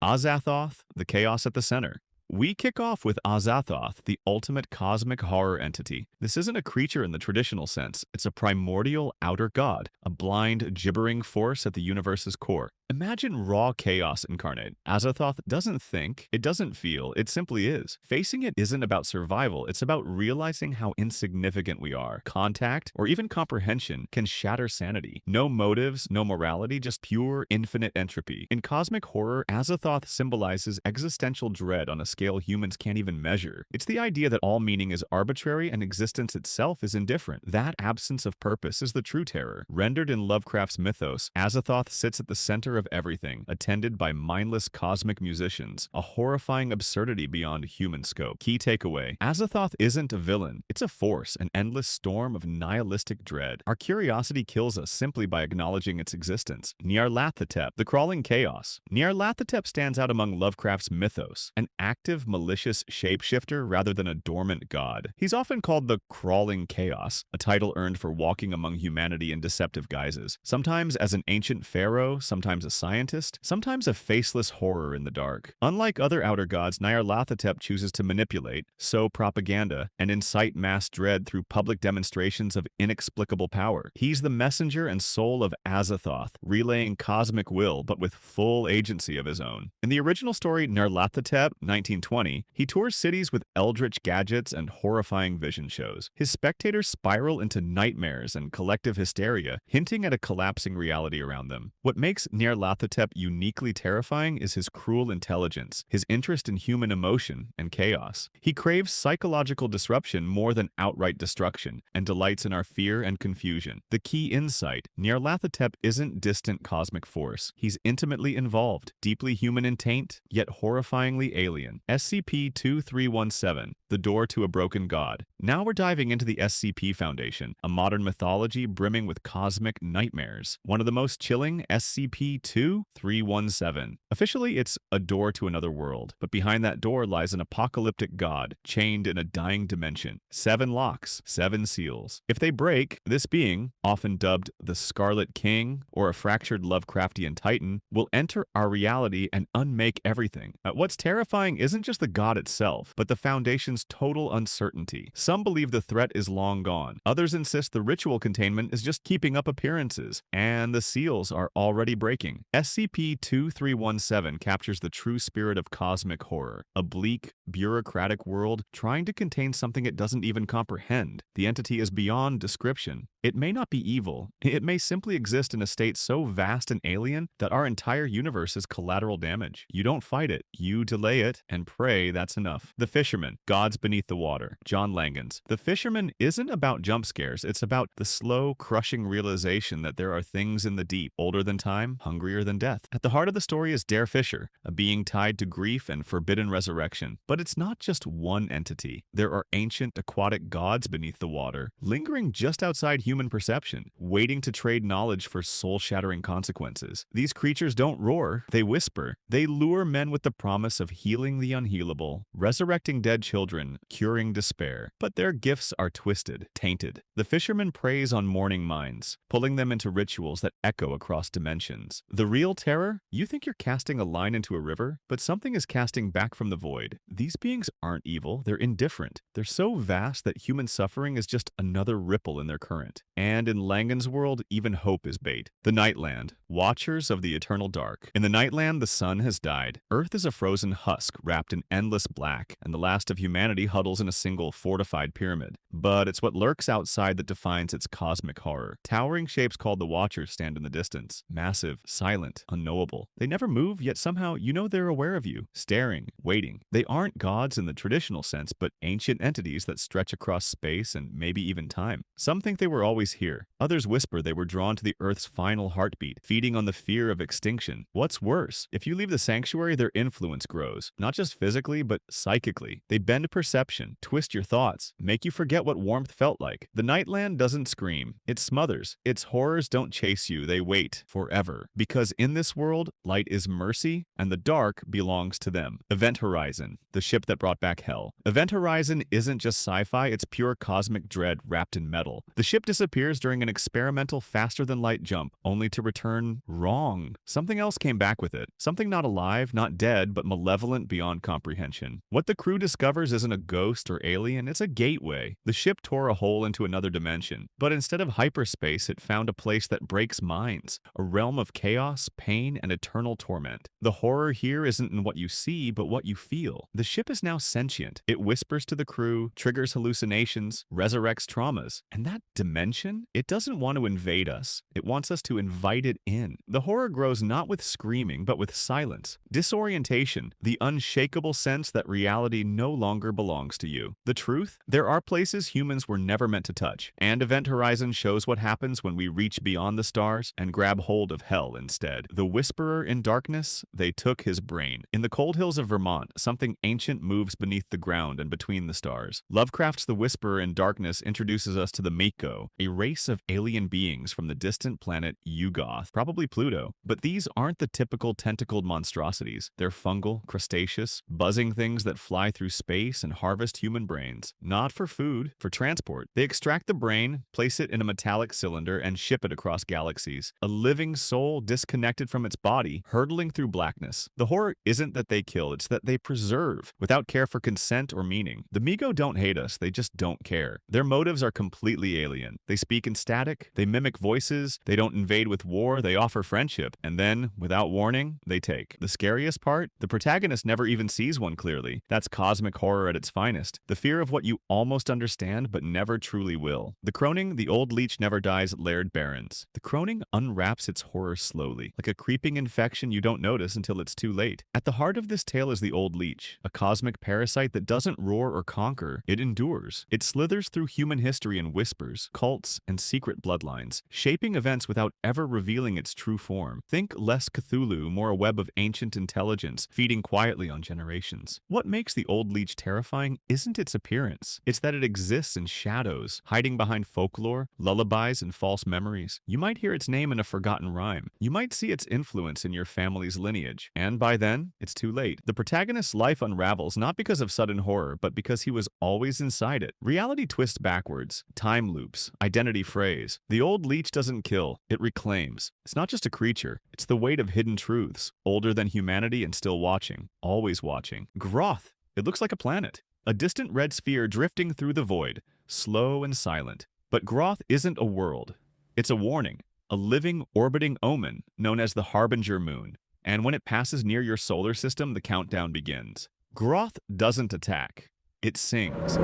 Azathoth, the chaos at the center. We kick off with Azathoth, the ultimate cosmic horror entity. This isn't a creature in the traditional sense. It's a primordial outer god, a blind, gibbering force at the universe's core. Imagine raw chaos incarnate. Azathoth doesn't think, it doesn't feel, it simply is. Facing it isn't about survival, it's about realizing how insignificant we are. Contact, or even comprehension, can shatter sanity. No motives, no morality, just pure, infinite entropy. In cosmic horror, Azathoth symbolizes existential dread on a scale humans can't even measure. It's the idea that all meaning is arbitrary and existence itself is indifferent. That absence of purpose is the true terror. Rendered in Lovecraft's Mythos, Azathoth sits at the center of everything, attended by mindless cosmic musicians, a horrifying absurdity beyond human scope. Key takeaway: Azathoth isn't a villain, it's a force, an endless storm of nihilistic dread. Our curiosity kills us simply by acknowledging its existence. Nyarlathotep, the crawling chaos. Nyarlathotep stands out among Lovecraft's Mythos, an active, malicious shapeshifter rather than a dormant god. He's often called the Crawling Chaos, a title earned for walking among humanity in deceptive guises, sometimes as an ancient pharaoh, sometimes a scientist, sometimes a faceless horror in the dark. Unlike other outer gods, Nyarlathotep chooses to manipulate, sow propaganda, and incite mass dread through public demonstrations of inexplicable power. He's the messenger and soul of Azathoth, relaying cosmic will but with full agency of his own. In the original story, Nyarlathotep, 1920, he tours cities with eldritch gadgets and horrifying vision shows. His spectators spiral into nightmares and collective hysteria, hinting at a collapsing reality around them. What makes Nyarlathotep uniquely terrifying is his cruel intelligence, his interest in human emotion and chaos. He craves psychological disruption more than outright destruction, and delights in our fear and confusion. The key insight: Nyarlathotep isn't distant cosmic force. He's intimately involved, deeply human in taint, yet horrifyingly alien. SCP-2317, the door to a broken god. Now we're diving into the SCP Foundation, a modern mythology brimming with cosmic nightmares. One of the most chilling, SCP-2317. Officially, it's a door to another world, but behind that door lies an apocalyptic god, chained in a dying dimension. 7 locks, 7 seals. If they break, this being, often dubbed the Scarlet King or a fractured Lovecraftian titan, will enter our reality and unmake everything. What's terrifying isn't just the god itself, but the Foundation's total uncertainty. Some believe the threat is long gone. Others insist the ritual containment is just keeping up appearances, and the seals are already breaking. SCP-2317 captures the true spirit of cosmic horror, a bleak, bureaucratic world trying to contain something it doesn't even comprehend. The entity is beyond description. It may not be evil. It may simply exist in a state so vast and alien that our entire universe is collateral damage. You don't fight it, you delay it, and pray that's enough. The Fisherman, Gods Beneath the Water, John Langan's. The Fisherman isn't about jump scares, it's about the slow, crushing realization that there are things in the deep, older than time, hungrier than death. At the heart of the story is Dare Fisher, a being tied to grief and forbidden resurrection. But it's not just one entity. There are ancient aquatic gods beneath the water, lingering just outside human perception, waiting to trade knowledge for soul-shattering consequences. These creatures don't roar, they whisper. They lure men with the promise of healing the unhealable, resurrecting dead children, curing despair. But their gifts are twisted, tainted. The Fisherman preys on mourning minds, pulling them into rituals that echo across dimensions. The real terror? You think you're casting a line into a river, but something is casting back from the void. These beings aren't evil, they're indifferent. They're so vast that human suffering is just another ripple in their current. And in Langan's world, even hope is bait. The Nightland, Watchers of the Eternal Dark. In the Nightland, the sun has died. Earth is a frozen husk wrapped in endless black, and the last of humanity huddles in a single fortified pyramid. But it's what lurks outside that defines its cosmic horror. Towering shapes called the Watchers stand in the distance. Massive, silent, unknowable. They never move, yet somehow you know they're aware of you, staring, waiting. They aren't gods in the traditional sense, but ancient entities that stretch across space and maybe even time. Some think they were always here. Others whisper they were drawn to the Earth's final heartbeat, feeding on the fear of extinction. What's worse, if you leave the sanctuary, their influence grows, not just physically, but psychically. They bend perception, twist your thoughts, make you forget what warmth felt like. The Nightland doesn't scream, it smothers. Its horrors don't chase you, they wait forever. Because in this world, light is mercy, and the dark belongs to them. Event Horizon, the ship that brought back hell. Event Horizon isn't just sci-fi, it's pure cosmic dread wrapped in metal. The ship disappears during an experimental faster-than-light jump, only to return wrong. Something else came back with it. Something not alive, not dead, but malevolent beyond comprehension. What the crew discovers isn't a ghost or alien, it's a gateway. The ship tore a hole into another dimension, but instead of hyperspace, it found a place that breaks minds, a realm of chaos, pain, and eternal torment. The horror here isn't in what you see, but what you feel. The ship is now sentient. It whispers to the crew, triggers hallucinations, resurrects traumas. And that dimension? It doesn't want to invade us. It wants us to invite it in. The horror grows not with screaming, but with silence. Disorientation, the unshakable sense that reality no longer belongs to you. The truth? There are places humans were never meant to touch, and Event Horizon shows what happens when we reach beyond the stars and grab hold of hell instead. The Whisperer in darkness, they took his brain. In the cold hills of Vermont, something ancient moves beneath the ground and between the stars. Lovecraft's The Whisperer in Darkness introduces us to the Mako, a race of alien beings from the distant planet Ghroth, probably Pluto. But these aren't the typical tentacled monstrosities. They're fungal, crustaceous, buzzing things that fly through space and harvest human brains. Not for food, for transport. They extract the brain, place it in a metallic cylinder, and ship it across galaxies. A living soul disconnected from its body, hurtling through blackness. The horror isn't that they kill, it's that they preserve, without care for consent or meaning. The Mego don't hate us, they just don't care. Their motives are completely alien. They speak in static, they mimic voices, they don't invade with war, they offer friendship, and then, without warning, they take. The scariest part? The protagonist never even sees one clearly. That's cosmic horror at its finest. The fear of what you almost understand but never truly will. The Croning, the old Leech never dies, Laird Barrons. The Croning unwraps its horror slowly, like a creeping infection you don't notice until it's too late. At the heart of this tale is the old Leech, a cosmic parasite that doesn't roar or conquer, it endures. It slithers through human history and whispers, cults, and secret bloodlines, shaping events without ever revealing its true form. Think less Cthulhu, more a web of ancient intelligence, feeding quietly on generations. What makes the old Leech terrifying isn't its appearance, it's that it exists in shadows, hiding behind folklore, lullabies, and false memories. You might hear its name in a forgotten rhyme. You might see its influence in your family's lineage. And by then, it's too late. The protagonist's life unravels not because of sudden horror, but because he was always inside it. Reality twists backwards. Time loops. Identity frays. The old Leech doesn't kill. It reclaims. It's not just a creature. It's the weight of hidden truths. Older than humanity and still watching. Always watching. Ghroth. It looks like a planet. A distant red sphere drifting through the void. Slow and silent. But Ghroth isn't a world. It's a warning. A living, orbiting omen known as the Harbinger Moon. And when it passes near your solar system, the countdown begins. Ghroth doesn't attack. It sings.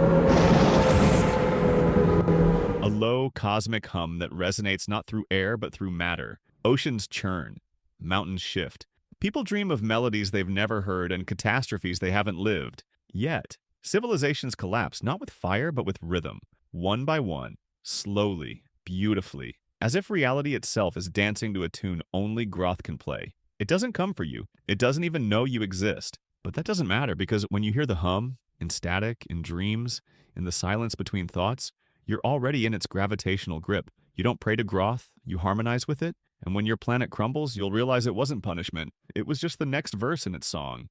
A low cosmic hum that resonates not through air but through matter. Oceans churn. Mountains shift. People dream of melodies they've never heard and catastrophes they haven't lived. Yet, civilizations collapse not with fire but with rhythm. One by one. Slowly. Beautifully. As if reality itself is dancing to a tune only Ghroth can play. It doesn't come for you. It doesn't even know you exist. But that doesn't matter because when you hear the hum, in static, in dreams, in the silence between thoughts, you're already in its gravitational grip. You don't pray to Ghroth, you harmonize with it, and when your planet crumbles, you'll realize it wasn't punishment. It was just the next verse in its song.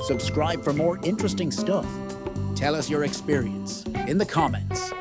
Subscribe for more interesting stuff. Tell us your experience in the comments.